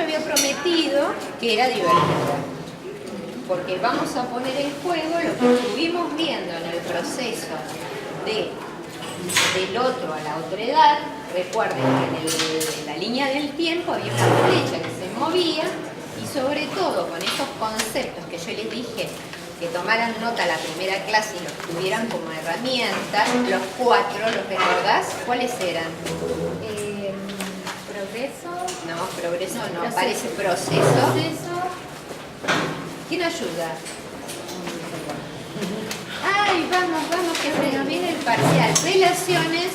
yo había prometido que era divertida, porque vamos a poner en juego lo que estuvimos viendo en el proceso del otro a la otredad. Recuerden que en la línea del tiempo había una flecha que se movía, y sobre todo con esos conceptos que yo les dije que tomaran nota la primera clase y los tuvieran como herramienta, los 4, ¿los recordás? ¿Cuáles eran? Progreso. No, progreso no, Proceso. parece proceso. Proceso. ¿Quién ayuda? Ay, vamos, que se viene el parcial. Relaciones,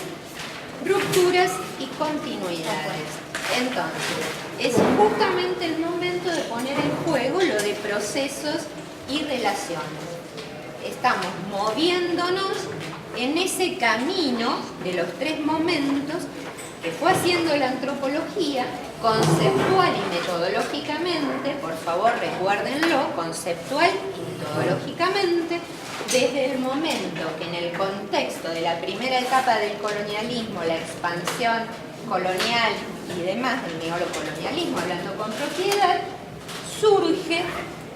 rupturas y continuidades. Entonces, es justamente el momento de poner en juego lo de procesos y relaciones. Estamos moviéndonos en ese camino de los 3 momentos que fue haciendo la antropología, conceptual y metodológicamente. Por favor, recuérdenlo, conceptual y metodológicamente, desde el momento que en el contexto de la primera etapa del colonialismo, la expansión colonial y demás, del neocolonialismo, hablando con propiedad, surge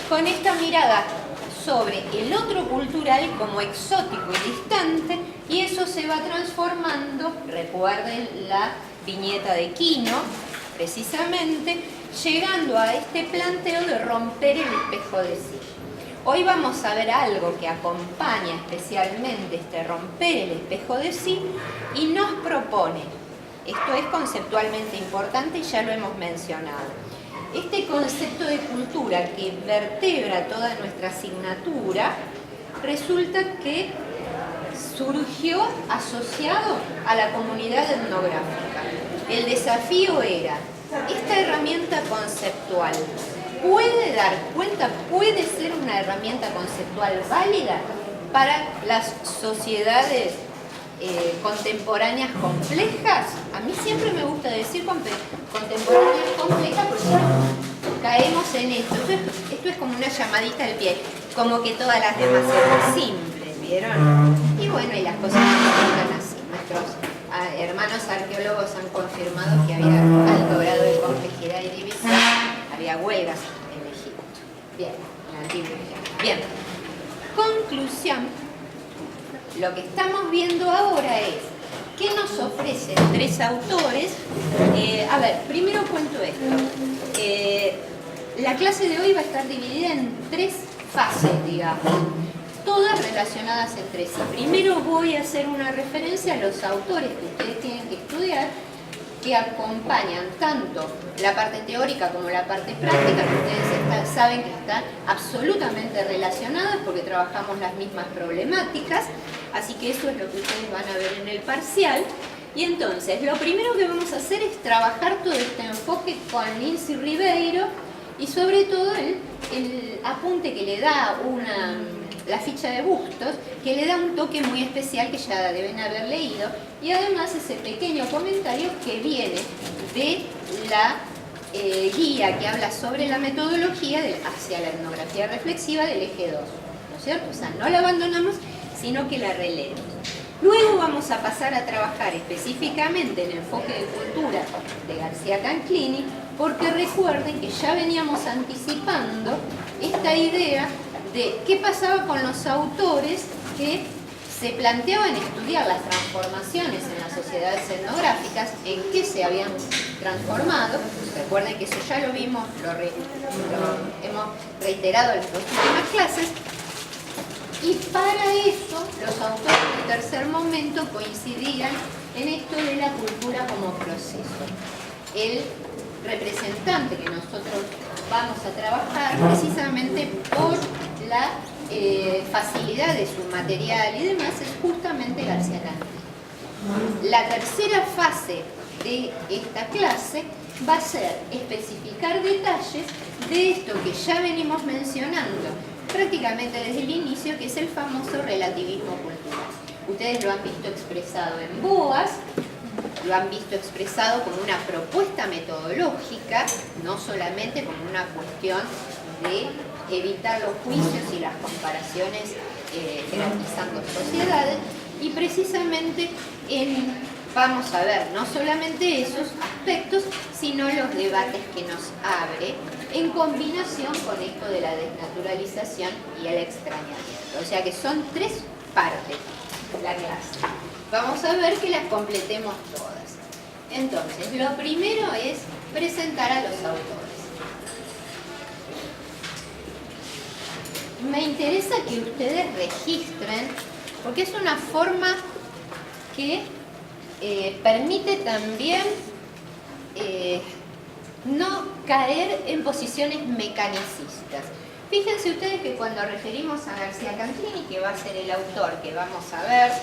con esta mirada sobre el otro cultural como exótico y distante, y eso se va transformando, recuerden la viñeta de Quino, precisamente, llegando a este planteo de romper el espejo de sí. Hoy vamos a ver algo que acompaña especialmente este romper el espejo de sí y nos propone, esto es conceptualmente importante y ya lo hemos mencionado, este concepto de cultura que vertebra toda nuestra asignatura, resulta que surgió asociado a la comunidad etnográfica. El desafío era, esta herramienta conceptual puede dar cuenta, puede ser una herramienta conceptual válida para las sociedades contemporáneas complejas. A mí siempre me gusta decir contemporáneas complejas porque caemos en esto. Esto es como una llamadita al pie, como que todas las demás eran simples, ¿vieron? Y bueno, y las cosas no están así. Nuestros hermanos arqueólogos han confirmado que había alto grado de complejidad y división, había huelgas en Egipto. Bien, en la antigua Egipto. Bien, conclusión. Lo que estamos viendo ahora es qué nos ofrecen 3 autores. A ver, primero cuento esto. La clase de hoy va a estar dividida en 3 fases, digamos, todas relacionadas entre sí. Primero voy a hacer una referencia a los autores que ustedes tienen que estudiar, que acompañan tanto la parte teórica como la parte práctica, que ustedes saben que están absolutamente relacionadas porque trabajamos las mismas problemáticas, así que eso es lo que ustedes van a ver en el parcial. Y entonces, lo primero que vamos a hacer es trabajar todo este enfoque con Lindsay Ribeiro y sobre todo el apunte que le da la ficha de Bustos, que le da un toque muy especial que ya deben haber leído, y además ese pequeño comentario que viene de la guía que habla sobre la metodología hacia la etnografía reflexiva del eje 2, ¿no es cierto? O sea, no la abandonamos, sino que la releemos. Luego vamos a pasar a trabajar específicamente en el enfoque de cultura de García Canclini, porque recuerden que ya veníamos anticipando esta idea de qué pasaba con los autores que se planteaban estudiar las transformaciones en las sociedades etnográficas, en qué se habían transformado. Recuerden que eso ya lo vimos, lo hemos reiterado en las 2 últimas clases. Y para eso, los autores del tercer momento coincidían en esto de la cultura como proceso. El representante que nosotros vamos a trabajar, precisamente por la facilidad de su material y demás, es justamente García Canclini. La tercera fase de esta clase va a ser especificar detalles de esto que ya venimos mencionando prácticamente desde el inicio, que es el famoso relativismo cultural. Ustedes lo han visto expresado en Boas, lo han visto expresado como una propuesta metodológica, no solamente como una cuestión de evitar los juicios y las comparaciones jerarquizando sociedades, y precisamente en vamos a ver no solamente esos aspectos, sino los debates que nos abre en combinación con esto de la desnaturalización y el extrañamiento. O sea que son 3 partes la clase. Vamos a ver que las completemos todas. Entonces, lo primero es presentar a los autores. Me interesa que ustedes registren, porque es una forma que permite también no caer en posiciones mecanicistas. Fíjense ustedes que cuando referimos a García Cantini, que va a ser el autor que vamos a ver,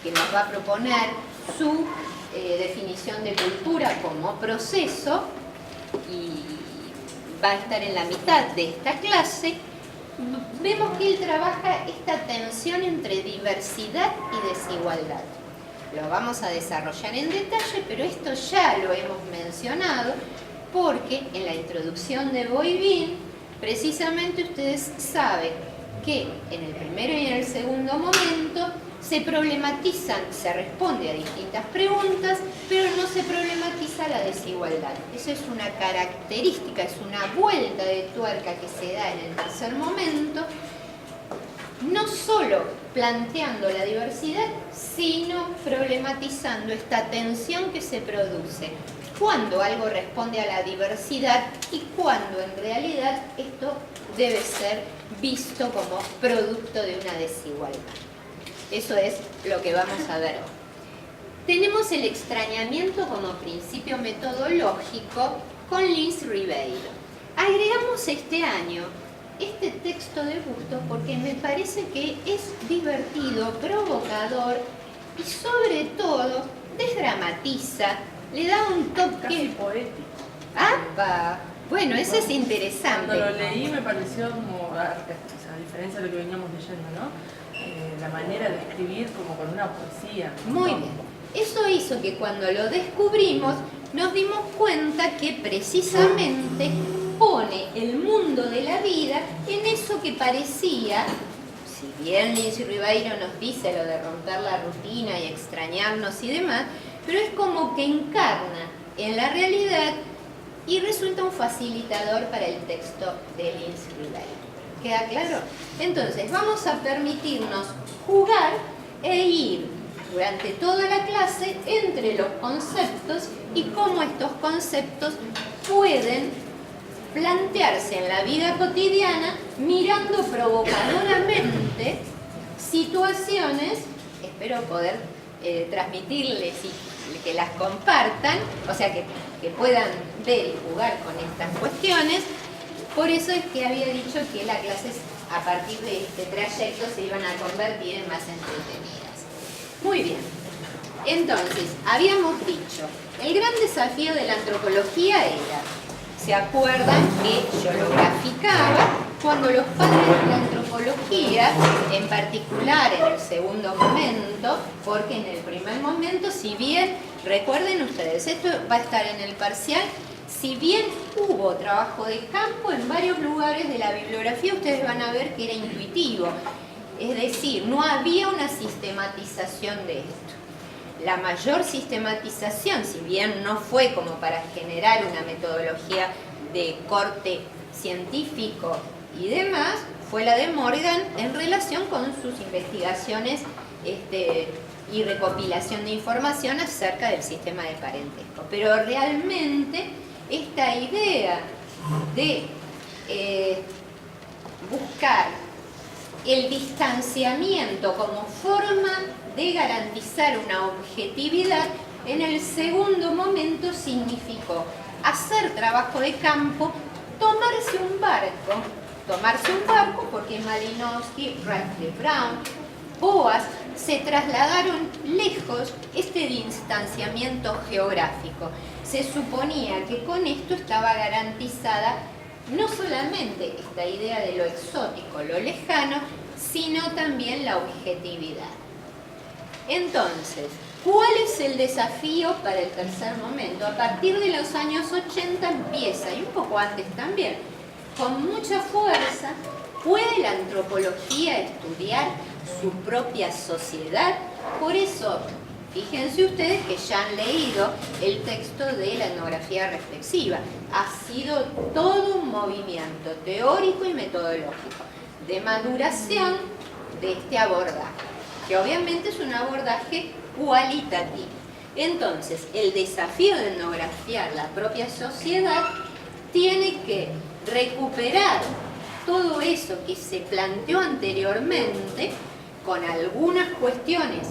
que nos va a proponer su definición de cultura como proceso, y va a estar en la mitad de esta clase, vemos que él trabaja esta tensión entre diversidad y desigualdad. Lo vamos a desarrollar en detalle, pero esto ya lo hemos mencionado porque en la introducción de Boivin, precisamente ustedes saben que en el primero y en el segundo momento se problematizan, se responde a distintas preguntas, pero no se problematiza la desigualdad. Eso es una característica, es una vuelta de tuerca que se da en el tercer momento, no solo planteando la diversidad, sino problematizando esta tensión que se produce cuando algo responde a la diversidad y cuando en realidad esto debe ser visto como producto de una desigualdad. Eso es lo que vamos a ver hoy. Tenemos el extrañamiento como principio metodológico con Lins Ribeiro. Agregamos este año este texto de Bustos porque me parece que es divertido, provocador y sobre todo desdramatiza, le da un toque casi poético. ¡Apa! Bueno, eso es interesante. Cuando lo leí me pareció como, a diferencia de lo que veníamos leyendo, ¿no? La manera de escribir como con una poesía. Muy bien. Eso hizo que cuando lo descubrimos nos dimos cuenta que precisamente pone el mundo de la vida en eso que parecía, si bien Lins Ribeiro nos dice lo de romper la rutina y extrañarnos y demás, pero es como que encarna en la realidad y resulta un facilitador para el texto de Lins Ribeiro. ¿Queda claro? Entonces vamos a permitirnos jugar e ir durante toda la clase entre los conceptos y cómo estos conceptos pueden plantearse en la vida cotidiana mirando provocadoramente situaciones, espero poder transmitirles y que las compartan, o sea que puedan ver y jugar con estas cuestiones. Por eso es que había dicho que las clases a partir de este trayecto se iban a convertir en más entretenidas. Muy bien. Entonces, habíamos dicho, el gran desafío de la antropología era, ¿se acuerdan que yo lo graficaba? Cuando los padres de la antropología, en particular en el segundo momento, porque en el primer momento, si bien, recuerden ustedes, esto va a estar en el parcial, si bien hubo trabajo de campo en varios lugares de la bibliografía, ustedes van a ver que era intuitivo. Es decir, no había una sistematización de esto. La mayor sistematización, si bien no fue como para generar una metodología de corte científico y demás, fue la de Morgan en relación con sus investigaciones y recopilación de información acerca del sistema de parentesco. Pero realmente esta idea de buscar el distanciamiento como forma de garantizar una objetividad, en el segundo momento significó hacer trabajo de campo, tomarse un barco porque Malinowski, Radcliffe Brown, Boas se trasladaron lejos este distanciamiento geográfico. Se suponía que con esto estaba garantizada no solamente esta idea de lo exótico, lo lejano, sino también la objetividad. Entonces, ¿cuál es el desafío para el tercer momento? A partir de los años 80 empieza, y un poco antes también, con mucha fuerza, ¿puede la antropología estudiar su propia sociedad? Por eso, Fíjense ustedes que ya han leído el texto de la etnografía reflexiva. Ha sido todo un movimiento teórico y metodológico de maduración de este abordaje, que obviamente es un abordaje cualitativo. Entonces, el desafío de etnografiar la propia sociedad tiene que recuperar todo eso que se planteó anteriormente, con algunas cuestiones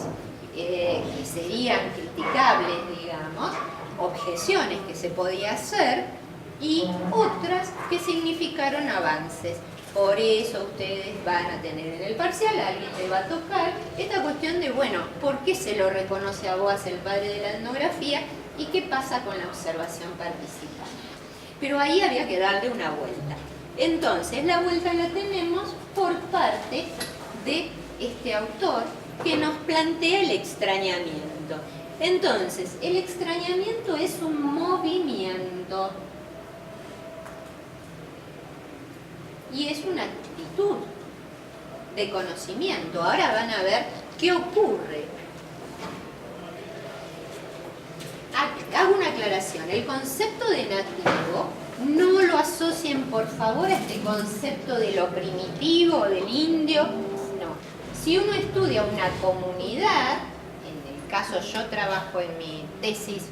que serían criticables, digamos, objeciones que se podía hacer y otras que significaron avances. Por eso ustedes van a tener en el parcial, alguien le va a tocar esta cuestión de, bueno, ¿por qué se lo reconoce a Boas el padre de la etnografía? ¿Y qué pasa con la observación participante? Pero ahí había que darle una vuelta. Entonces, la vuelta la tenemos por parte de este autor que nos plantea el extrañamiento. Entonces, el extrañamiento es un movimiento y es una actitud de conocimiento. Ahora van a ver qué ocurre. Hago una aclaración. El concepto de nativo no lo asocien, por favor, a este concepto de lo primitivo, del indio. No. Si uno estudia una comunidad, en el caso yo trabajo en mi tesis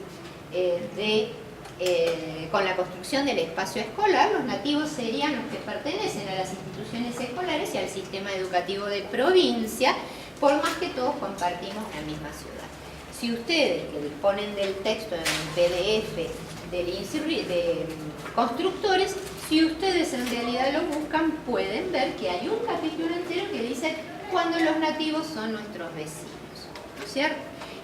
con la construcción del espacio escolar, los nativos serían los que pertenecen a las instituciones escolares y al sistema educativo de provincia, por más que todos compartimos la misma ciudad. Si ustedes que disponen del texto en PDF de constructores, si ustedes en realidad lo buscan, pueden ver que hay un capítulo entero que dice cuando los nativos son nuestros vecinos, ¿no es cierto?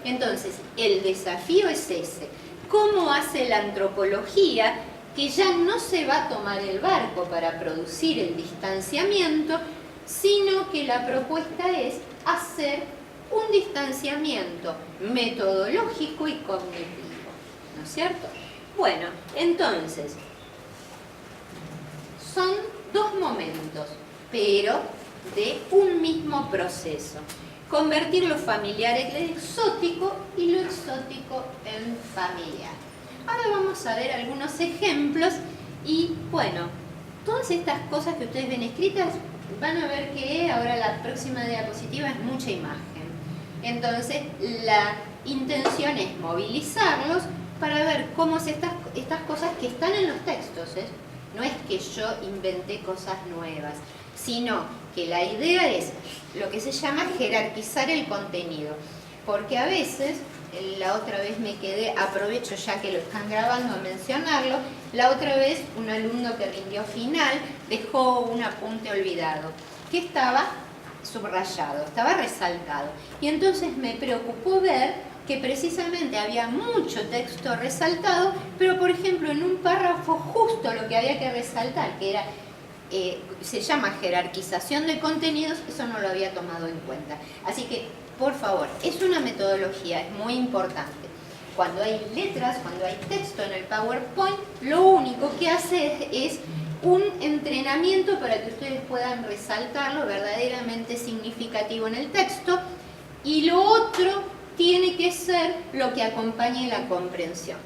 Entonces, el desafío es ese. ¿Cómo hace la antropología que ya no se va a tomar el barco para producir el distanciamiento, sino que la propuesta es hacer un distanciamiento metodológico y cognitivo, ¿no es cierto? Bueno, entonces, son dos momentos, pero de un mismo proceso. Convertir lo familiar en exótico y lo exótico en familiar. Ahora vamos a ver algunos ejemplos y, bueno, todas estas cosas que ustedes ven escritas, van a ver que ahora la próxima diapositiva es mucha imagen. Entonces, la intención es movilizarlos para ver cómo es estas cosas que están en los textos, ¿eh? No es que yo inventé cosas nuevas, sino que la idea es lo que se llama jerarquizar el contenido. Porque a veces, la otra vez me quedé, aprovecho ya que lo están grabando a mencionarlo, la otra vez un alumno que rindió final dejó un apunte olvidado, que estaba subrayado, estaba resaltado. Y entonces me preocupó ver que precisamente había mucho texto resaltado, pero por ejemplo en un párrafo justo lo que había que resaltar, que era, se llama jerarquización de contenidos, eso no lo había tomado en cuenta. Así que, por favor, es una metodología, es muy importante. Cuando hay letras, cuando hay texto en el PowerPoint, lo único que hace es un entrenamiento para que ustedes puedan resaltar lo verdaderamente significativo en el texto, y lo otro tiene que ser lo que acompañe la comprensión.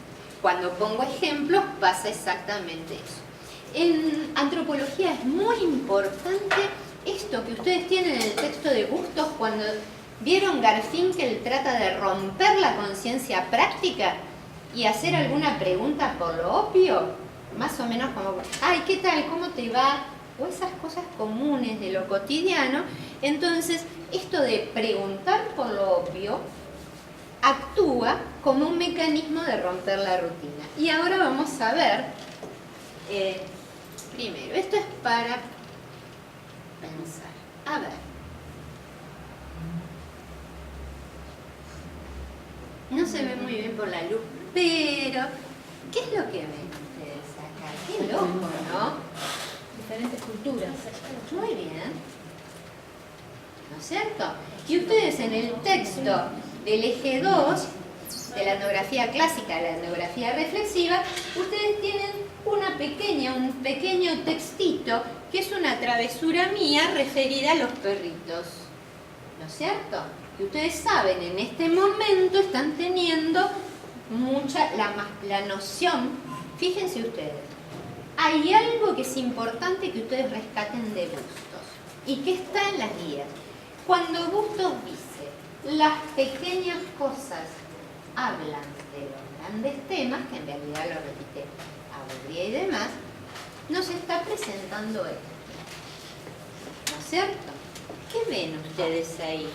Cuando pongo ejemplos pasa exactamente eso. En antropología es muy importante esto que ustedes tienen en el texto de Bustos, cuando vieron Garfinkel trata de romper la conciencia práctica y hacer alguna pregunta por lo obvio, más o menos como, ay, ¿qué tal? ¿Cómo te va? O esas cosas comunes de lo cotidiano. Entonces, esto de preguntar por lo obvio actúa como un mecanismo de romper la rutina. Y ahora vamos a ver, primero, esto es para pensar. A ver. No se ve muy bien por la luz, pero ¿qué es lo que ven ustedes acá? Qué loco, ¿no? Diferentes culturas. Muy bien. ¿No es cierto? Y ustedes en el texto del eje 2, de la etnografía clásica, la etnografía reflexiva, ustedes tienen un pequeño textito que es una travesura mía referida a los perritos. ¿No es cierto? que ustedes saben en este momento están teniendo la noción. Fíjense ustedes, hay algo que es importante que ustedes rescaten de Bustos y que está en las guías. Cuando Bustos dice las pequeñas cosas hablan de los grandes temas, que en realidad lo repite Abaudrier y demás, nos está presentando esto, ¿no es cierto? ¿Qué ven ustedes ahí?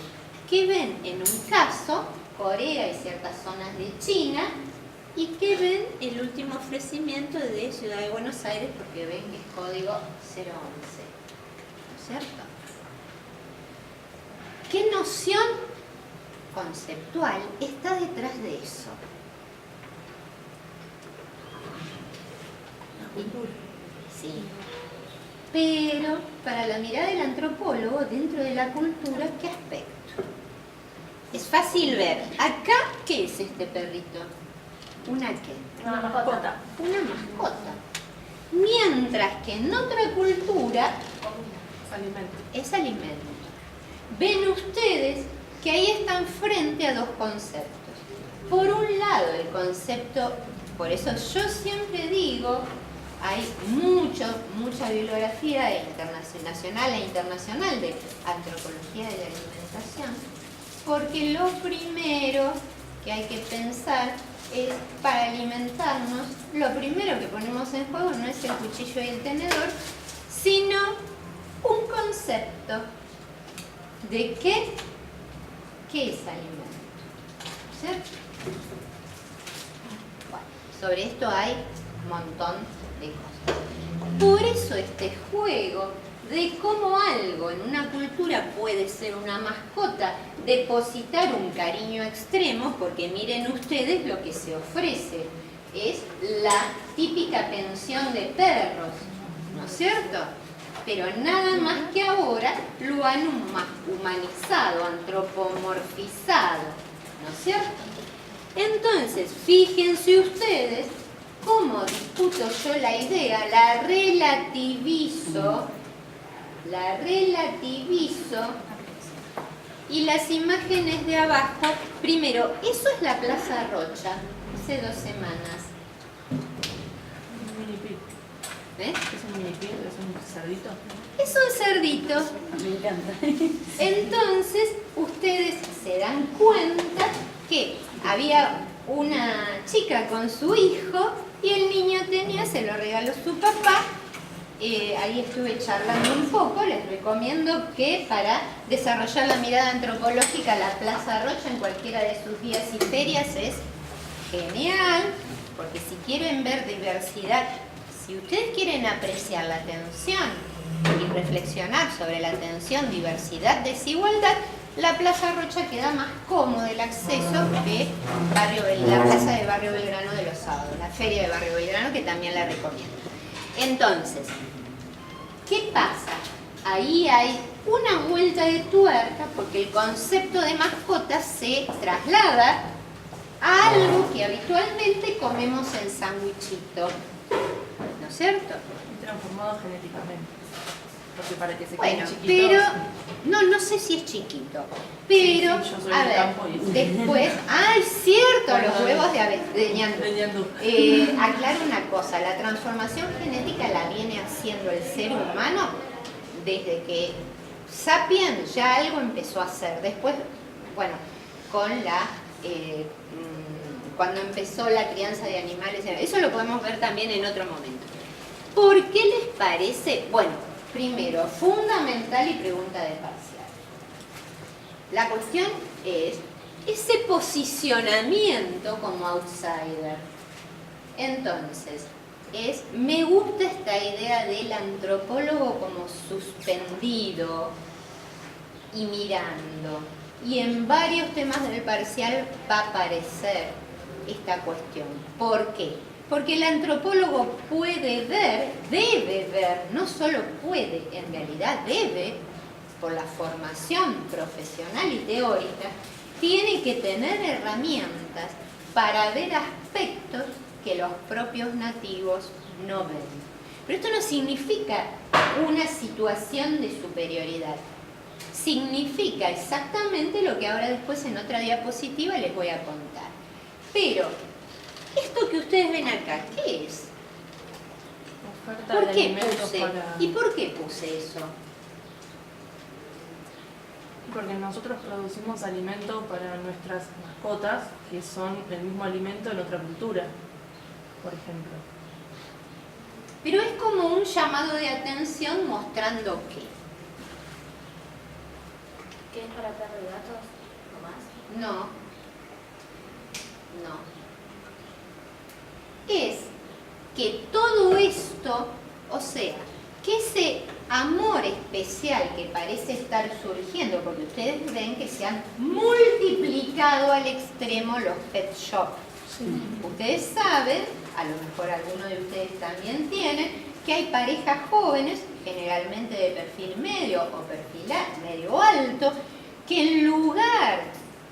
¿Qué ven en un caso, Corea y ciertas zonas de China? ¿Y qué ven el último ofrecimiento de Ciudad de Buenos Aires? Porque ven que es código 011, ¿no es cierto? ¿Qué noción conceptual está detrás de eso? Sí. Pero para la mirada del antropólogo, dentro de la cultura, ¿qué aspecto? Es fácil ver. Acá, ¿qué es este perrito? ¿Una qué? Una mascota. Una mascota. Mientras que en otra cultura Es alimento. es alimento. Ven ustedes que ahí están frente a dos conceptos. Por un lado, el concepto, por eso yo siempre digo, hay mucha bibliografía nacional e internacional de antropología de la alimentación, porque lo primero que hay que pensar es, para alimentarnos, lo primero que ponemos en juego no es el cuchillo y el tenedor, sino un concepto de qué es alimento, ¿cierto? Bueno, sobre esto hay un montón de cosas. Por eso este juego de cómo algo en una cultura puede ser una mascota, depositar un cariño extremo, porque miren ustedes lo que se ofrece, es la típica pensión de perros, ¿no es cierto? Pero nada más que ahora lo han humanizado, antropomorfizado, ¿no es cierto? Entonces, fíjense ustedes cómo discuto yo la idea, la relativizo, y las imágenes de abajo, primero, eso es la Plaza Rocha, hace 2 semanas. Un mini pig. ¿Ves? ¿Es un mini pig? ¿Es un cerdito? Es un cerdito. Me encanta. Entonces, ustedes se dan cuenta que había una chica con su hijo y el niño se lo regaló su papá. Ahí estuve charlando un poco, les recomiendo que para desarrollar la mirada antropológica la Plaza Rocha en cualquiera de sus días y ferias es genial, porque si quieren ver diversidad, si ustedes quieren apreciar la tensión y reflexionar sobre la tensión, diversidad, desigualdad, la Plaza Rocha queda más cómodo el acceso que la Plaza de Barrio Belgrano de los sábados, la Feria de Barrio Belgrano, que también la recomiendo. Entonces, ¿qué pasa? Ahí hay una vuelta de tuerca porque el concepto de mascota se traslada a algo que habitualmente comemos en sándwichito, ¿no es cierto? Y transformado genéticamente. Porque para que se Bueno, queden chiquitos. pero no sé si es chiquito, pero Sí, yo soy a del ver, campo y- después, ¡ay, cierto! Los huevos de ñandú. De ñandú. Aclaro una cosa, la transformación genética la viene haciendo el ser humano desde que Sapiens ya algo empezó a hacer. Después, bueno, con cuando empezó la crianza de animales, eso lo podemos ver también en otro momento. ¿Por qué les parece? Bueno, primero, fundamental y pregunta de parcial. La cuestión es ese posicionamiento como outsider. Entonces, me gusta esta idea del antropólogo como suspendido y mirando. Y en varios temas del parcial va a aparecer esta cuestión. ¿Por qué? Porque el antropólogo puede ver, debe ver, no solo puede, en realidad debe, por la formación profesional y teórica, tiene que tener herramientas para ver aspectos que los propios nativos no ven. Pero esto no significa una situación de superioridad, significa exactamente lo que ahora después en otra diapositiva les voy a contar. Pero, esto que ustedes ven acá, ¿qué es? Oferta ¿Por de qué alimentos puse? para... ¿Y por qué puse eso? Porque nosotros producimos alimento para nuestras mascotas, que son el mismo alimento en otra cultura, por ejemplo. Pero es como un llamado de atención mostrando qué. ¿Qué es para perros y gatos? ¿O más? No. No. Es que todo esto, o sea, que ese amor especial que parece estar surgiendo, porque ustedes ven que se han multiplicado al extremo los pet shops. Ustedes saben, a lo mejor algunos de ustedes también tienen, que hay parejas jóvenes, generalmente de perfil medio o perfil medio alto, que en lugar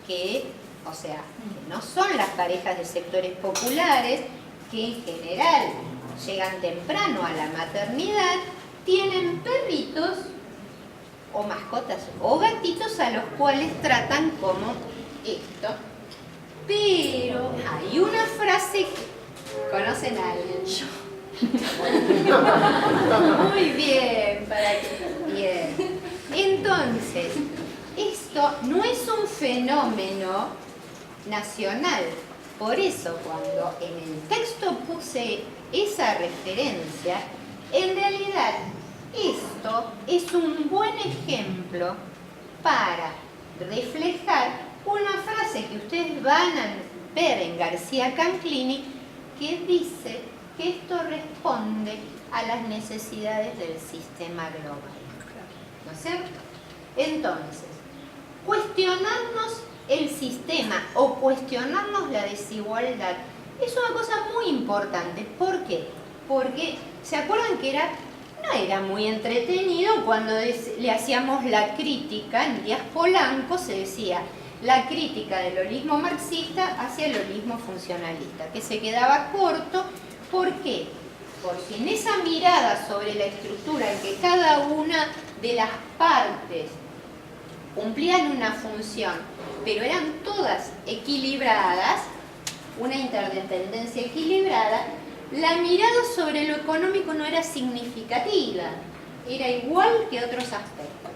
que, o sea, que no son las parejas de sectores populares, que en general llegan temprano a la maternidad, tienen perritos o mascotas o gatitos a los cuales tratan como esto. Pero hay una frase que conocen a alguien. Muy bien, bien. Entonces, esto no es un fenómeno nacional. Por eso, cuando en el texto puse esa referencia, en realidad esto es un buen ejemplo para reflejar una frase que ustedes van a ver en García Canclini, que dice que esto responde a las necesidades del sistema global. ¿No es cierto? Entonces, cuestionarnos el sistema o cuestionarnos la desigualdad es una cosa muy importante. ¿Por qué? Porque, ¿se acuerdan que no era muy entretenido cuando le hacíamos la crítica? En Díaz Polanco se decía la crítica del holismo marxista hacia el holismo funcionalista, que se quedaba corto. ¿Por qué? Porque en esa mirada sobre la estructura en que cada una de las partes cumplían una función, pero eran todas equilibradas, una interdependencia equilibrada, la mirada sobre lo económico no era significativa, era igual que otros aspectos.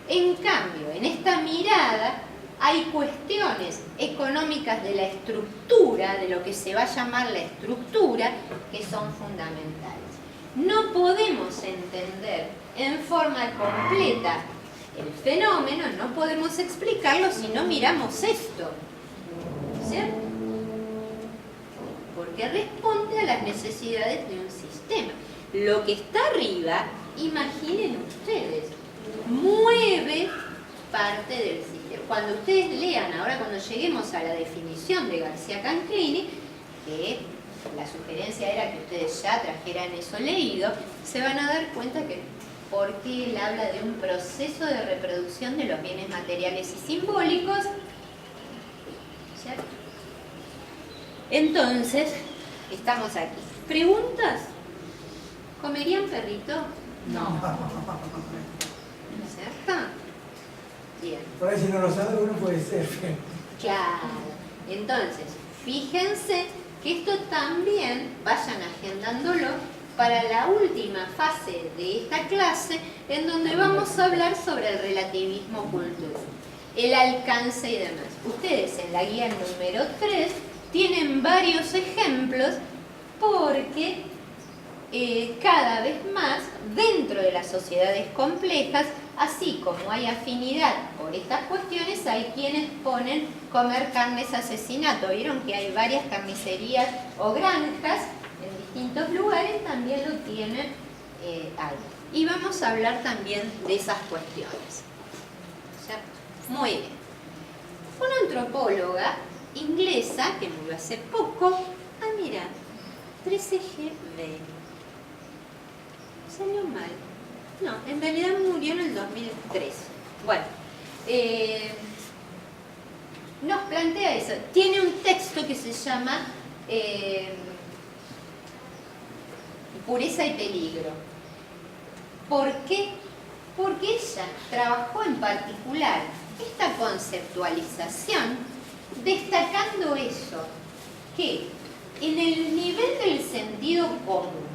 En cambio, en esta mirada hay cuestiones económicas de la estructura, de lo que se va a llamar la estructura, que son fundamentales. No podemos entender en forma completa el fenómeno, no podemos explicarlo si no miramos esto, ¿cierto? Porque responde a las necesidades de un sistema. Lo que está arriba, imaginen ustedes, mueve parte del sistema. Cuando ustedes lean, ahora cuando lleguemos a la definición de García Canclini, que la sugerencia era que ustedes ya trajeran eso leído, se van a dar cuenta que porque él habla de un proceso de reproducción de los bienes materiales y simbólicos, ¿cierto? Entonces, estamos aquí. ¿Preguntas? ¿Comerían perrito? No. ¿Cierto? Bien. Por ahí si no lo sabe uno puede ser. Claro. Entonces, fíjense que esto también, vayan agendándolo, para la última fase de esta clase, en donde vamos a hablar sobre el relativismo cultural, el alcance y demás. Ustedes en la guía número 3 tienen varios ejemplos porque cada vez más dentro de las sociedades complejas, así como hay afinidad por estas cuestiones, hay quienes ponen comer carne es asesinato. Vieron que hay varias carnicerías o granjas en distintos lugares, también lo tienen ahí. Y vamos a hablar también de esas cuestiones. ¿Cierto? Muy bien. Una antropóloga inglesa que murió hace poco, mira, 13GB. Salió mal. No, en realidad murió en el 2003. Bueno, nos plantea eso. Tiene un texto que se llama Pureza y peligro. ¿Por qué porque ella trabajó en particular esta conceptualización destacando eso, que en el nivel del sentido común,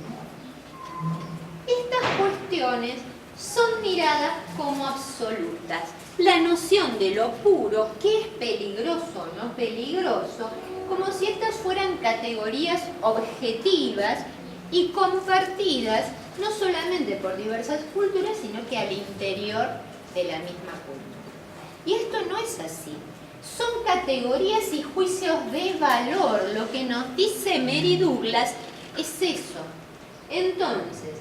estas cuestiones son miradas como absolutas. La noción de lo puro, qué es peligroso o no peligroso, como si estas fueran categorías objetivas y compartidas no solamente por diversas culturas, sino que al interior de la misma cultura. Y esto no es así. Son categorías y juicios de valor. Lo que nos dice Mary Douglas es eso. Entonces,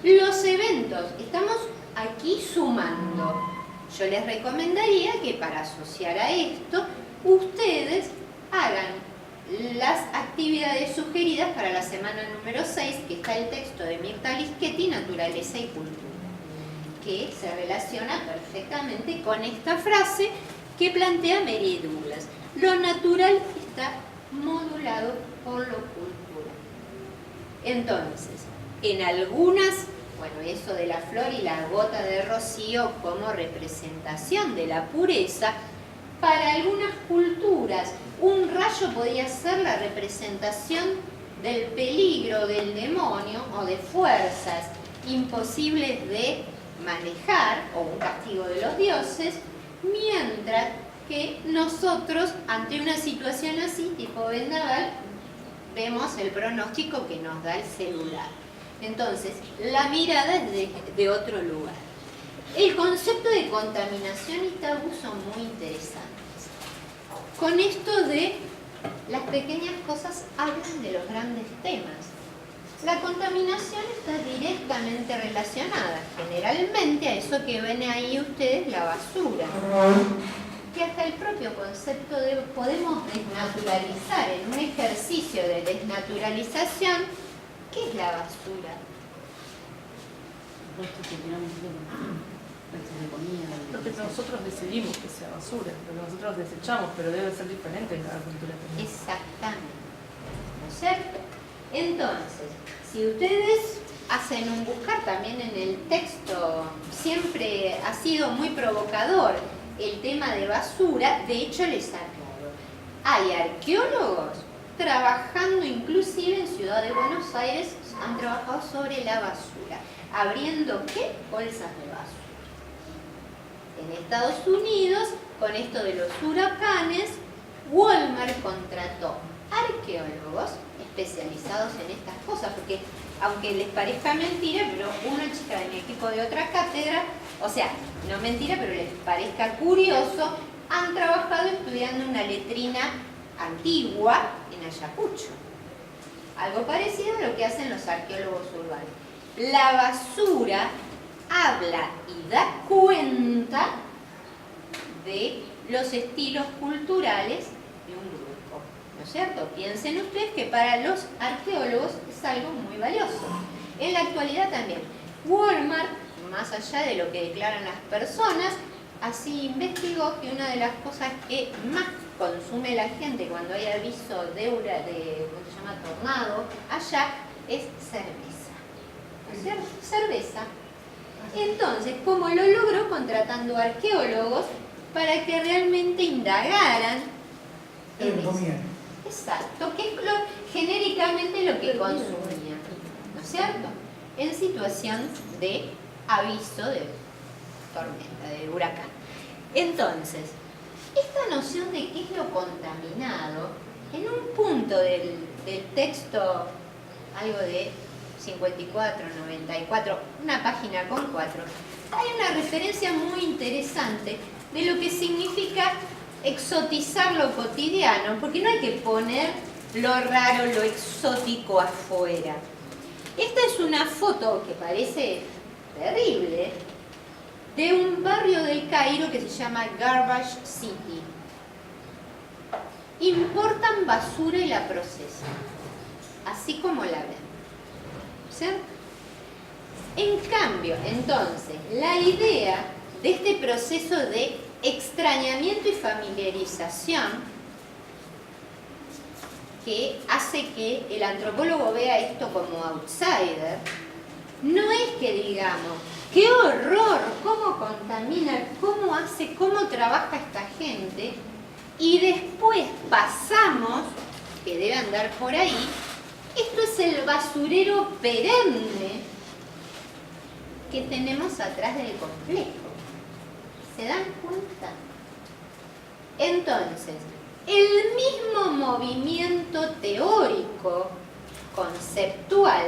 los eventos, estamos aquí sumando. Yo les recomendaría que para asociar a esto, ustedes hagan las actividades sugeridas para la semana número 6, que está el texto de Mirta Lischetti, Naturaleza y Cultura, que se relaciona perfectamente con esta frase que plantea Mary Douglas. Lo natural está modulado por lo cultural. Entonces, en algunas, bueno, eso de la flor y la gota de rocío como representación de la pureza, para algunas culturas un rayo podía ser la representación del peligro, del demonio o de fuerzas imposibles de manejar o un castigo de los dioses, mientras que nosotros ante una situación así, tipo vendaval, vemos el pronóstico que nos da el celular. Entonces, la mirada es de otro lugar. El concepto de contaminación y tabú son muy interesantes. Con esto de las pequeñas cosas hablan de los grandes temas. La contaminación está directamente relacionada, generalmente, a eso que ven ahí ustedes, la basura. Que hasta el propio concepto de podemos desnaturalizar, en un ejercicio de desnaturalización, ¿qué es la basura? Lo que nosotros decidimos que sea basura, lo que nosotros desechamos, pero debe ser diferente en cada cultura también. Exactamente, ¿no es cierto? Entonces, si ustedes hacen un buscar también en el texto, siempre ha sido muy provocador el tema de basura, de hecho les aclaro, hay arqueólogos trabajando inclusive en Ciudad de Buenos Aires, han trabajado sobre la basura, abriendo ¿qué? Bolsas de basura. En Estados Unidos, con esto de los huracanes, Walmart contrató arqueólogos especializados en estas cosas, porque aunque les parezca mentira, pero una chica de mi equipo de otra cátedra, o sea, no mentira, pero les parezca curioso, han trabajado estudiando una letrina antigua en Ayacucho. Algo parecido a lo que hacen los arqueólogos urbanos. La basura habla y da cuenta de los estilos culturales de un grupo, ¿no es cierto? Piensen ustedes que para los arqueólogos es algo muy valioso. En la actualidad también, Walmart, más allá de lo que declaran las personas, así investigó que una de las cosas que más consume la gente cuando hay aviso de ¿cómo se llama? Tornado, allá, es cerveza. ¿No es cierto? Cerveza. Entonces, ¿cómo lo logró? Contratando arqueólogos para que realmente indagaran en eso. Exacto, que es genéricamente lo que consumían, ¿no es cierto? En situación de aviso de tormenta, de huracán. Entonces, esta noción de qué es lo contaminado, en un punto del texto, algo de 54, 94, una página con 4, hay una referencia muy interesante de lo que significa exotizar lo cotidiano, porque no hay que poner lo raro, lo exótico afuera. Esta es una foto que parece terrible de un barrio del Cairo que se llama Garbage City. Importan basura y la procesan, así como la ven. ¿Cierto? En cambio, entonces, la idea de este proceso de extrañamiento y familiarización que hace que el antropólogo vea esto como outsider, no es que digamos, ¡Qué horror! ¿Cómo contamina? ¿Cómo hace? ¿Cómo trabaja esta gente? Y después pasamos, que debe andar por ahí, esto es el basurero perenne que tenemos atrás del complejo. ¿Se dan cuenta? Entonces, el mismo movimiento teórico, conceptual,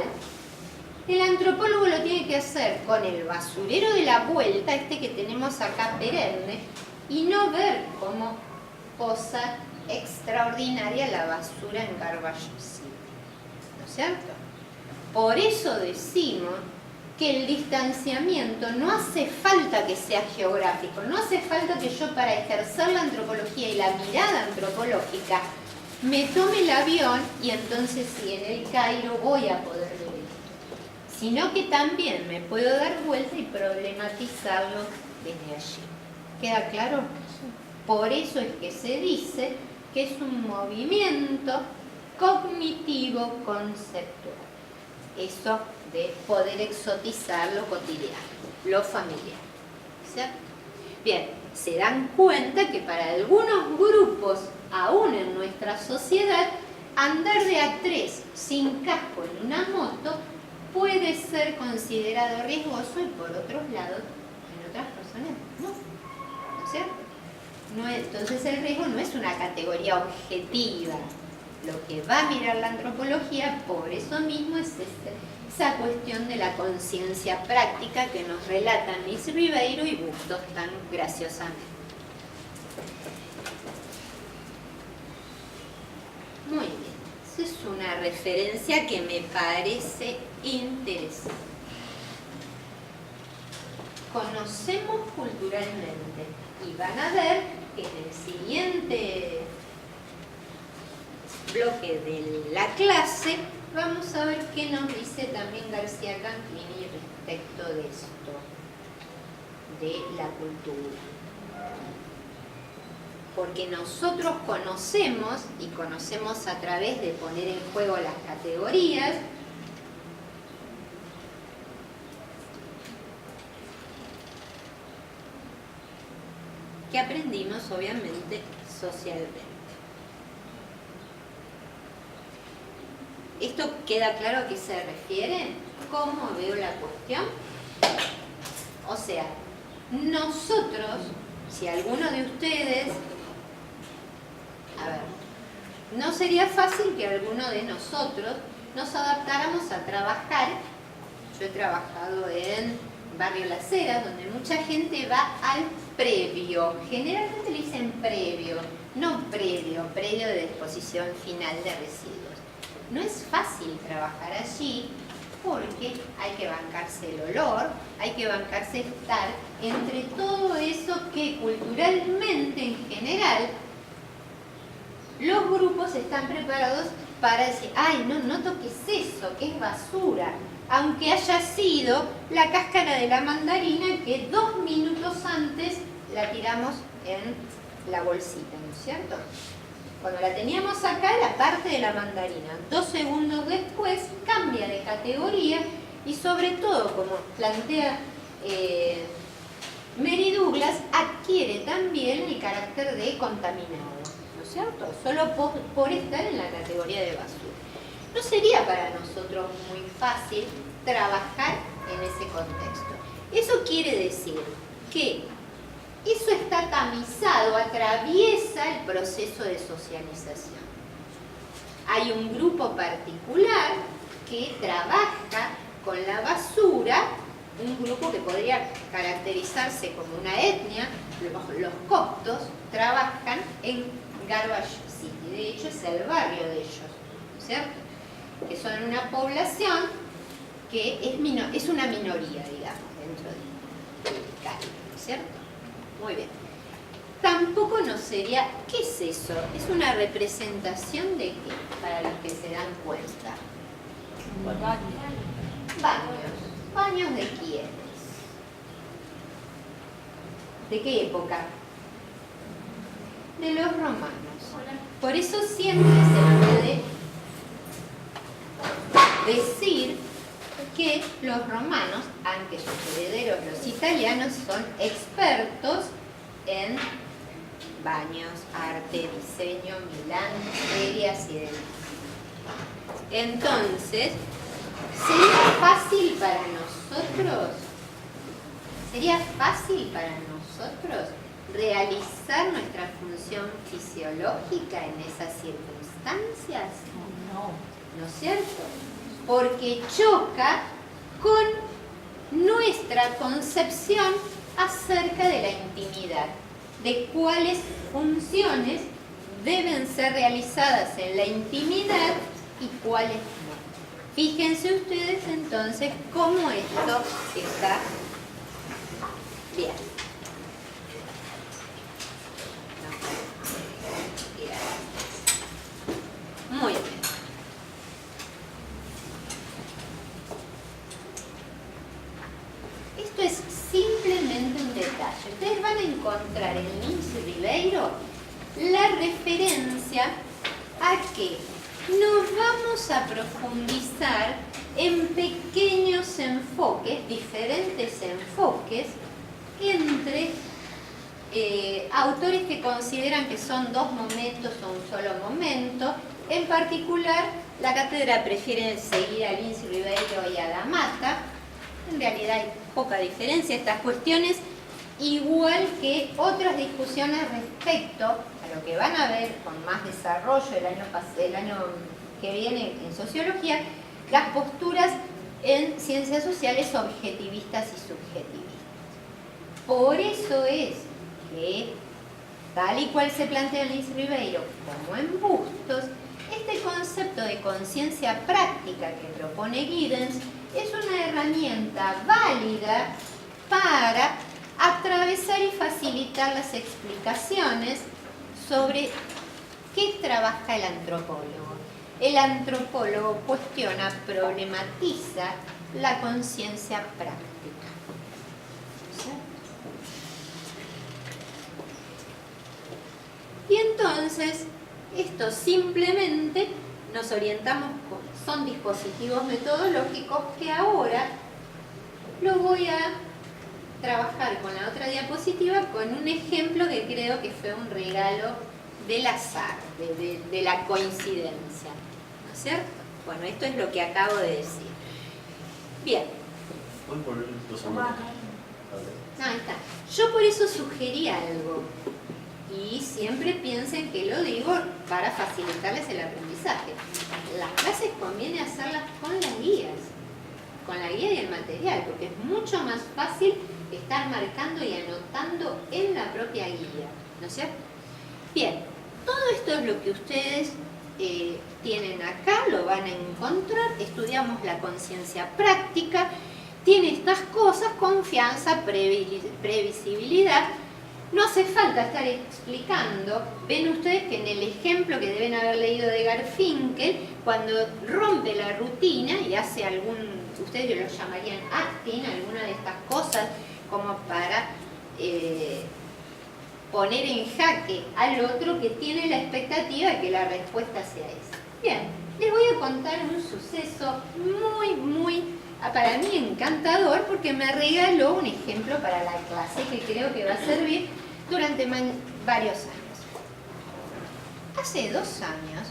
el antropólogo lo tiene que hacer con el basurero de la vuelta, este que tenemos acá perenne, y no ver como cosa extraordinaria la basura en Garbage City. ¿No es cierto? Por eso decimos que el distanciamiento no hace falta que sea geográfico, no hace falta que yo para ejercer la antropología y la mirada antropológica me tome el avión y entonces sí, en el Cairo voy a poder ver esto, sino que también me puedo dar vuelta y problematizarlo desde allí. ¿Queda claro? Por eso es que se dice que es un movimiento cognitivo conceptual. Eso de poder exotizar lo cotidiano, lo familiar. ¿Cierto? Bien, se dan cuenta que para algunos grupos, aún en nuestra sociedad, andar de a 3 sin casco en una moto puede ser considerado riesgoso y por otros lados, en otras personas, no. ¿No es cierto? Entonces el riesgo no es una categoría objetiva. Lo que va a mirar la antropología, por eso mismo, es esa cuestión de la conciencia práctica que nos relatan Liz Ribeiro y Bustos tan graciosamente. Muy bien, esa es una referencia que me parece interesante. Conocemos culturalmente y van a ver que en el siguiente bloque de la clase vamos a ver qué nos dice también García Campini respecto de esto, de la cultura. Porque nosotros conocemos, y conocemos a través de poner en juego las categorías, que aprendimos obviamente socialmente. ¿Esto queda claro a qué se refiere? ¿Cómo veo la cuestión? O sea, nosotros, si alguno de ustedes, a ver, no sería fácil que alguno de nosotros nos adaptáramos a trabajar. Yo he trabajado en Barrio Las Heras, donde mucha gente va al previo. Generalmente le dicen previo, no predio de disposición final de residuos. No es fácil trabajar allí porque hay que bancarse el olor, hay que bancarse estar entre todo eso que culturalmente en general los grupos están preparados para decir, ay, no toques eso, que es basura, aunque haya sido la cáscara de la mandarina que 2 minutos antes la tiramos en la bolsita, ¿no es cierto? Cuando la teníamos acá, la parte de la mandarina, 2 segundos después cambia de categoría y sobre todo, como plantea Mary Douglas, adquiere también el carácter de contaminado, ¿no es cierto? Solo por estar en la categoría de basura. No sería para nosotros muy fácil trabajar en ese contexto. Eso quiere decir que eso está tamizado, atraviesa el proceso de socialización. Hay un grupo particular que trabaja con la basura, un grupo que podría caracterizarse como una etnia, los coptos trabajan en Garbage City, de hecho es el barrio de ellos, ¿cierto? Que son una población que es una minoría, digamos, dentro del Cairo, ¿cierto? Muy bien. Tampoco nos sería... ¿Qué es eso? ¿Es una representación de qué? Para los que se dan cuenta. Baños. ¿Baños de quiénes? ¿De qué época? De los romanos. Por eso siempre se puede decir que los romanos, aunque sus herederos los italianos, son expertos en baños, arte, diseño, Milán, ferias y demás. Entonces, ¿sería fácil para nosotros? ¿Sería fácil para nosotros realizar nuestra función fisiológica en esas circunstancias? No. ¿No es cierto? Porque choca con nuestra concepción acerca de la intimidad, de cuáles funciones deben ser realizadas en la intimidad y cuáles no. Fíjense ustedes entonces cómo esto está bien. Muy bien. Esto es simplemente un detalle. Ustedes van a encontrar en Lins Ribeiro la referencia a que nos vamos a profundizar en pequeños enfoques, diferentes enfoques, entre autores que consideran que son dos momentos o un solo momento. En particular, la cátedra prefiere seguir a Lins Ribeiro y a Da Mata. En realidad hay poca diferencia estas cuestiones, igual que otras discusiones respecto a lo que van a ver con más desarrollo el año que viene en sociología, las posturas en ciencias sociales objetivistas y subjetivistas. Por eso es que, tal y cual se plantea en Lins Ribeiro como en Bustos, este concepto de conciencia práctica que propone Giddens es una herramienta válida para atravesar y facilitar las explicaciones sobre qué trabaja el antropólogo. El antropólogo cuestiona, problematiza la conciencia práctica. ¿Sí? Y entonces, esto simplemente nos orientamos son dispositivos metodológicos que ahora lo voy a trabajar con la otra diapositiva con un ejemplo que creo que fue un regalo del azar, de la coincidencia, ¿no es cierto? Bueno, esto es lo que acabo de decir. Bien. ¿Puedes poner 2 segundos? Ahí está. Yo por eso sugerí algo. Y siempre piensen que lo digo para facilitarles el aprendizaje. Las clases conviene hacerlas con las guías, con la guía y el material, porque es mucho más fácil estar marcando y anotando en la propia guía, ¿no es cierto? Bien, todo esto es lo que ustedes tienen acá, lo van a encontrar. Estudiamos la conciencia práctica, tiene estas cosas: confianza, previsibilidad. No hace falta estar explicando. Ven ustedes que en el ejemplo que deben haber leído de Garfinkel, cuando rompe la rutina y hace algún, ustedes lo llamarían acting, alguna de estas cosas como para poner en jaque al otro que tiene la expectativa de que la respuesta sea esa. Bien, les voy a contar un suceso muy para mí encantador, porque me regaló un ejemplo para la clase que creo que va a servir durante varios años. Hace 2 años,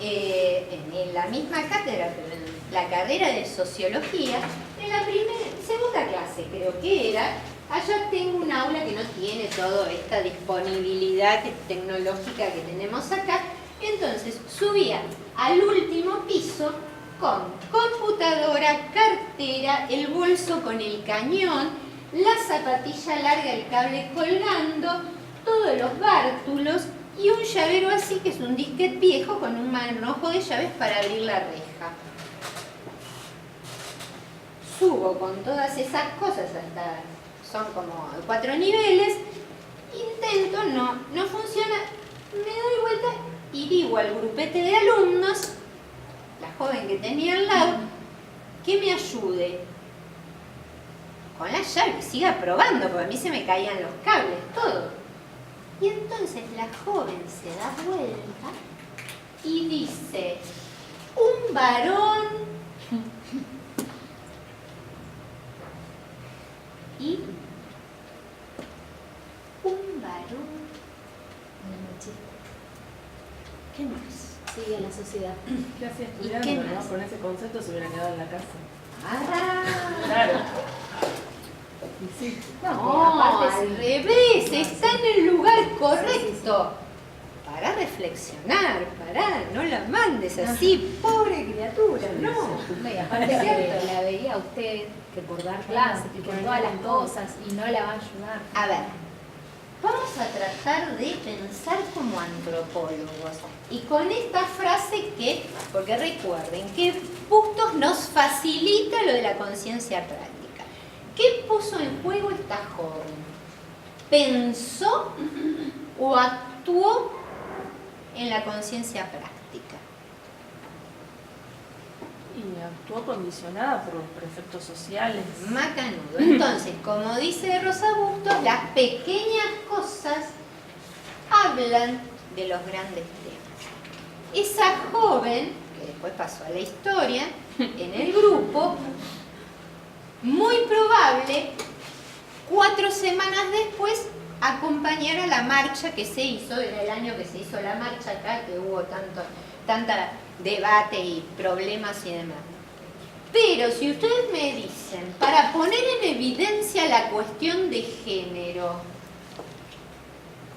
en la misma cátedra, pero en la carrera de sociología, en la segunda clase creo que era, allá tengo un aula que no tiene toda esta disponibilidad tecnológica que tenemos acá. Entonces subía al último piso con computadora, cartera, el bolso con el cañón, la zapatilla larga, el cable colgando, todos los bártulos y un llavero así, que es un disquete viejo con un manojo de llaves para abrir la reja. Subo con todas esas cosas hasta, son como 4 niveles, intento, no funciona, me doy vuelta y digo al grupete de alumnos, la joven que tenía al lado, que me ayude con la llave, siga probando, porque a mí se me caían los cables, todo. Y entonces la joven se da vuelta y dice: un varón y un varón. Muy machista. ¿Qué más? Sigue la sociedad. ¿Qué hacía qué estudiando, más? no? Con ese concepto se hubiera quedado en la casa. Ah, Claro. Y sí. no, aparte al sí. revés, está en el lugar correcto. Para reflexionar, no la mandes así, pobre criatura, no. No, y aparte que la veía a usted que por dar clases y por todas las cosas y no la va a ayudar. A ver, vamos a tratar de pensar como antropólogos y con esta frase que, porque recuerden que Bustos nos facilita lo de la conciencia práctica. ¿Qué puso en juego esta joven? ¿Pensó o actuó en la conciencia práctica? Y actuó condicionada por los preceptos sociales. Macanudo. Entonces, como dice Rosa Bustos, las pequeñas cosas hablan de los grandes temas. Esa joven, que después pasó a la historia, en el grupo, muy probable, 4 semanas después, acompañar a la marcha que se hizo, era el año que se hizo la marcha acá, que hubo tanta debate y problemas y demás. Pero si ustedes me dicen, para poner en evidencia la cuestión de género,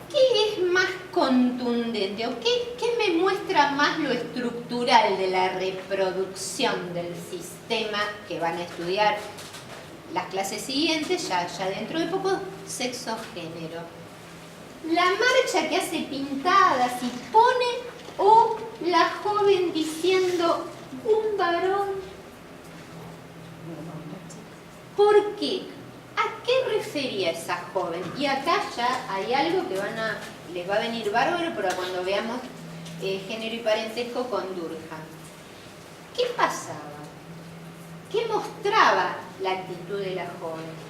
¿qué es más contundente o qué me muestra más lo estructural de la reproducción del sistema que van a estudiar las clases siguientes, ya dentro de poco, sexo-género? La marcha que hace pintadas y pone, o la joven diciendo un varón. ¿Por qué? ¿A qué refería esa joven? Y acá ya hay algo que les va a venir bárbaro para cuando veamos género y parentesco con Durkheim. ¿Qué pasaba? ¿Qué mostraba la actitud de la joven?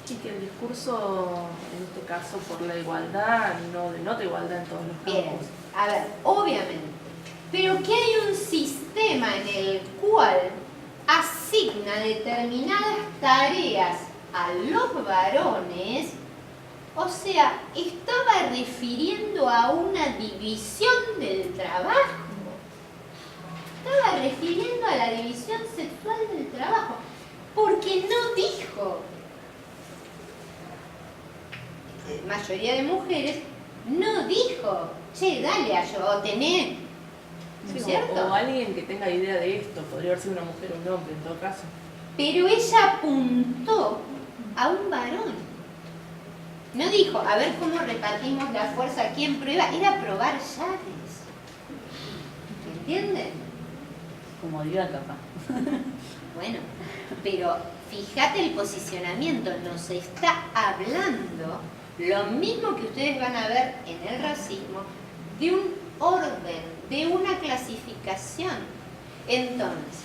Y que el discurso, en este caso por la igualdad, no denota igualdad en todos los Bien, campos. a ver, obviamente, pero que hay un sistema en el cual asigna determinadas tareas a los varones, o sea, estaba refiriendo a una división del trabajo. Estaba refiriendo a la división sexual del trabajo, porque no dijo, mayoría de mujeres, no dijo, che, dale a yo, o tené, ¿no es Sí, cierto? o alguien que tenga idea de esto, podría haber sido una mujer o un hombre en todo caso. Pero ella apuntó a un varón. No dijo, a ver cómo repartimos la fuerza, quién prueba, era probar llaves. ¿Entienden? Comodidad capaz. Bueno, pero fíjate el posicionamiento, nos está hablando lo mismo que ustedes van a ver en el racismo, de un orden, de una clasificación. Entonces,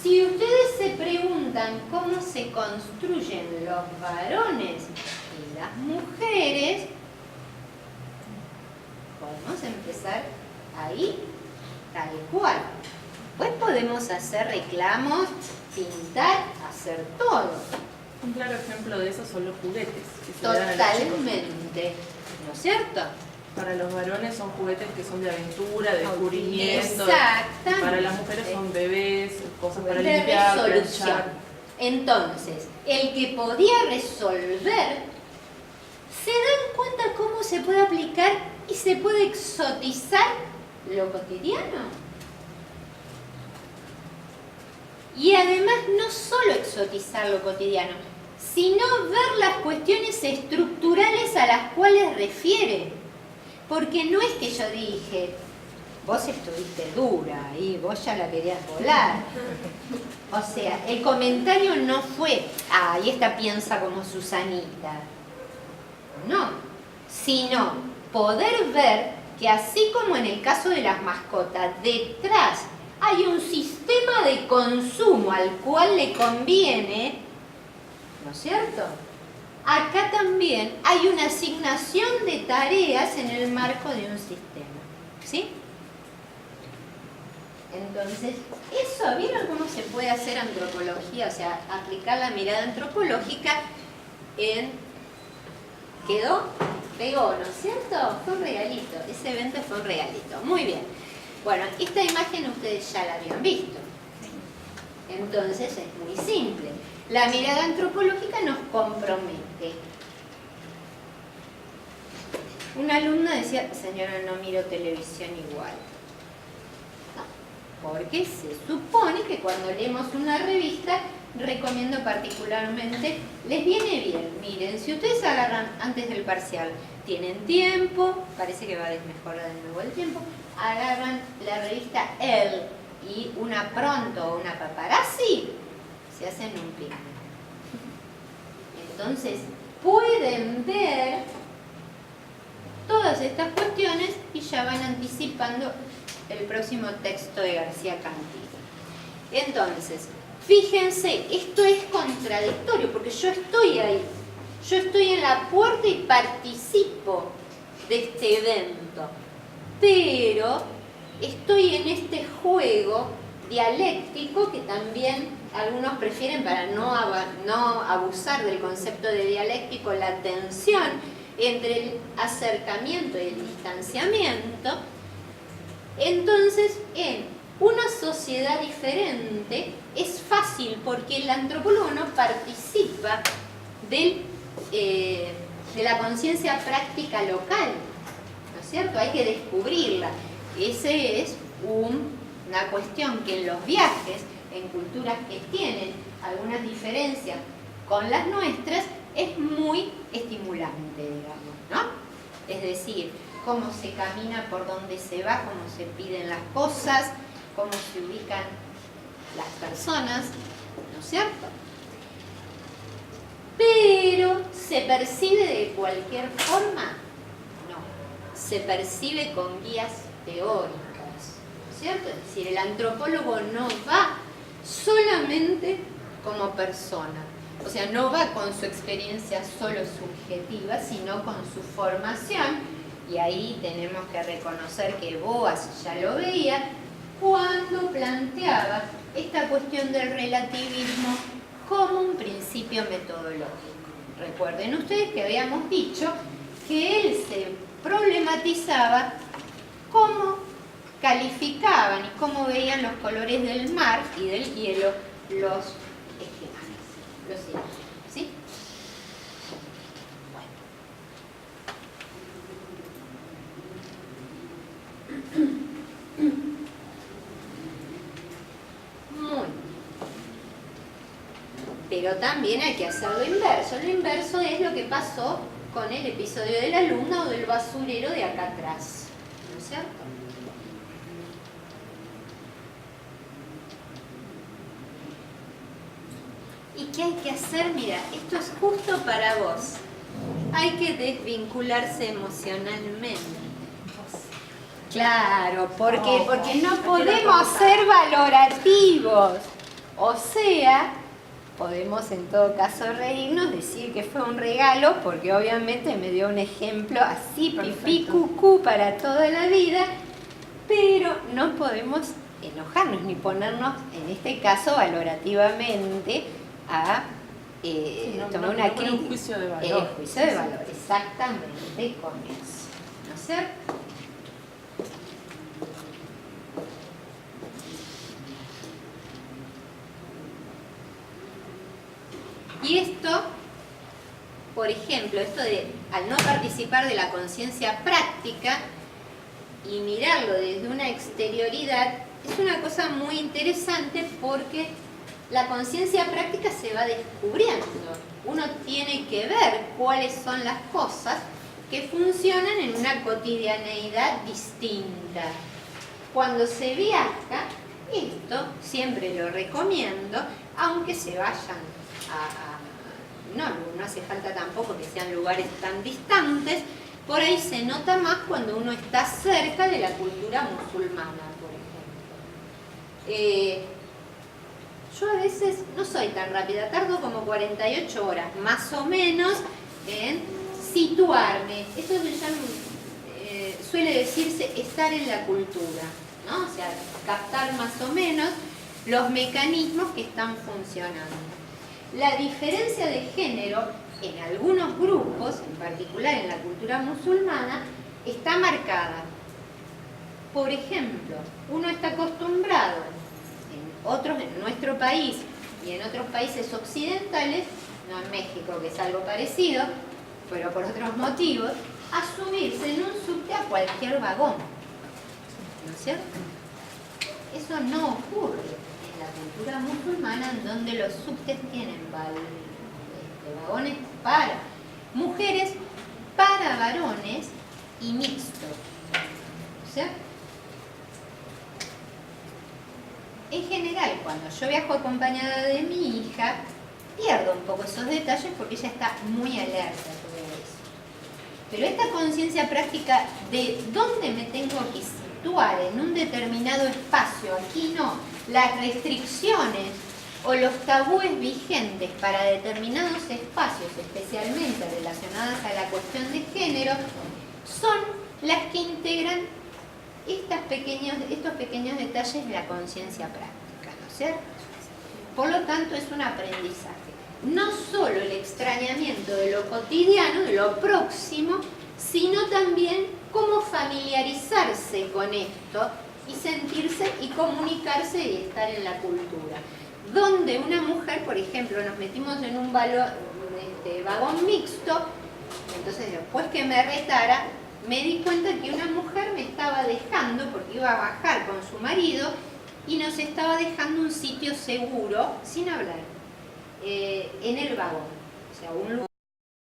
si ustedes se preguntan cómo se construyen los varones y las mujeres, podemos empezar ahí, tal cual. Pues podemos hacer reclamos, pintar, hacer todo. Un claro ejemplo de eso son los juguetes. Que se le dan a los chicos. Totalmente. ¿No es cierto? Para los varones son juguetes que son de aventura, de descubrimiento. Exactamente. Para las mujeres son bebés, cosas para De limpiar, resolución. planchar. Entonces, el que podía resolver, ¿se dan cuenta cómo se puede aplicar y se puede exotizar lo cotidiano? Y además no solo exotizar lo cotidiano, sino ver las cuestiones estructurales a las cuales refiere. Porque no es que yo dije, vos estuviste dura y vos ya la querías volar. O sea, el comentario no fue, y esta piensa como Susanita. No, sino poder ver que así como en el caso de las mascotas, detrás hay un sistema de consumo al cual le conviene, ¿no es cierto? Acá también hay una asignación de tareas en el marco de un sistema, ¿sí? Entonces, eso, ¿vieron cómo se puede hacer antropología? O sea, aplicar la mirada antropológica en... ¿Quedó? Pegó, ¿no es cierto? Fue un regalito, ese evento fue un regalito. Muy bien. Bueno, esta imagen ustedes ya la habían visto. Entonces es muy simple. La mirada antropológica nos compromete. Una alumna decía, señora, no miro televisión igual. No, porque se supone que cuando leemos una revista, recomiendo particularmente, les viene bien. Miren, si ustedes agarran antes del parcial, tienen tiempo, parece que va a desmejorar de nuevo el tiempo, agarran la revista Elle y una Pronto o una Paparazzi, se hacen un picnic. Entonces, pueden ver todas estas cuestiones y ya van anticipando el próximo texto de García Campillo. Entonces, fíjense, esto es contradictorio porque yo estoy ahí. Yo estoy en la puerta y participo de este evento. Pero estoy en este juego dialéctico que también algunos prefieren para no abusar del concepto de dialéctico, la tensión entre el acercamiento y el distanciamiento. Entonces, en una sociedad diferente es fácil porque el antropólogo no participa de la conciencia práctica local, ¿no es cierto? Hay que descubrirla. Esa es una cuestión que en los viajes, en culturas que tienen algunas diferencias con las nuestras, es muy estimulante, digamos, ¿no? Es decir, cómo se camina, por dónde se va, cómo se piden las cosas, cómo se ubican las personas, ¿no es cierto? Pero, ¿se percibe de cualquier forma? No, se percibe con guías teóricas, ¿no es cierto? Es decir, el antropólogo no va solamente como persona, o sea, no va con su experiencia solo subjetiva, sino con su formación, y ahí tenemos que reconocer que Boas ya lo veía cuando planteaba esta cuestión del relativismo como un principio metodológico. Recuerden ustedes que habíamos dicho que él se problematizaba cómo calificaban y cómo veían los colores del mar y del hielo los esquimales, los indígenas, ¿sí? Muy. Pero también hay que hacer lo inverso. Lo inverso es lo que pasó con el episodio de la alumna o del basurero de acá atrás, ¿no es cierto? ¿Y qué hay que hacer? Mira, esto es justo para vos. Hay que desvincularse emocionalmente. Claro, porque no podemos ser valorativos. O sea, podemos en todo caso reírnos, decir que fue un regalo, porque obviamente me dio un ejemplo así, pipí, cucú para toda la vida, pero no podemos enojarnos ni ponernos, en este caso, valorativamente a tomar una crítica. Un juicio de valor. El juicio de valor, exactamente con eso. ¿No es cierto? Y esto, por ejemplo, esto de al no participar de la conciencia práctica y mirarlo desde una exterioridad, es una cosa muy interesante porque la conciencia práctica se va descubriendo. Uno tiene que ver cuáles son las cosas que funcionan en una cotidianeidad distinta. Cuando se viaja, esto siempre lo recomiendo, aunque se vayan no hace falta tampoco que sean lugares tan distantes, por ahí se nota más cuando uno está cerca de la cultura musulmana, por ejemplo. Yo a veces no soy tan rápida, tardo como 48 horas, más o menos, en situarme. Esto se llama, suele decirse estar en la cultura, ¿no? O sea, captar más o menos los mecanismos que están funcionando. La diferencia de género en algunos grupos, en particular en la cultura musulmana, está marcada. Por ejemplo, uno está acostumbrado en nuestro país y en otros países occidentales, no en México, que es algo parecido, pero por otros motivos, a subirse en un subte a cualquier vagón. ¿No es cierto? Eso no ocurre en la cultura musulmana, en donde los subtes tienen vagones para mujeres, para varones y mixtos. ¿Sí? En general, cuando yo viajo acompañada de mi hija, pierdo un poco esos detalles porque ella está muy alerta sobre eso. Pero esta conciencia práctica de dónde me tengo que situar en un determinado espacio, aquí no, las restricciones o los tabúes vigentes para determinados espacios, especialmente relacionadas a la cuestión de género, son las que integran estos pequeños detalles de la conciencia práctica, ¿no es cierto? Por lo tanto, es un aprendizaje. No solo el extrañamiento de lo cotidiano, de lo próximo, sino también cómo familiarizarse con esto y sentirse y comunicarse y estar en la cultura. Donde una mujer, por ejemplo, nos metimos en un vagón mixto, entonces después que me retara, me di cuenta que una mujer me estaba dejando, porque iba a bajar con su marido, y nos estaba dejando un sitio seguro, sin hablar, en el vagón. O sea, un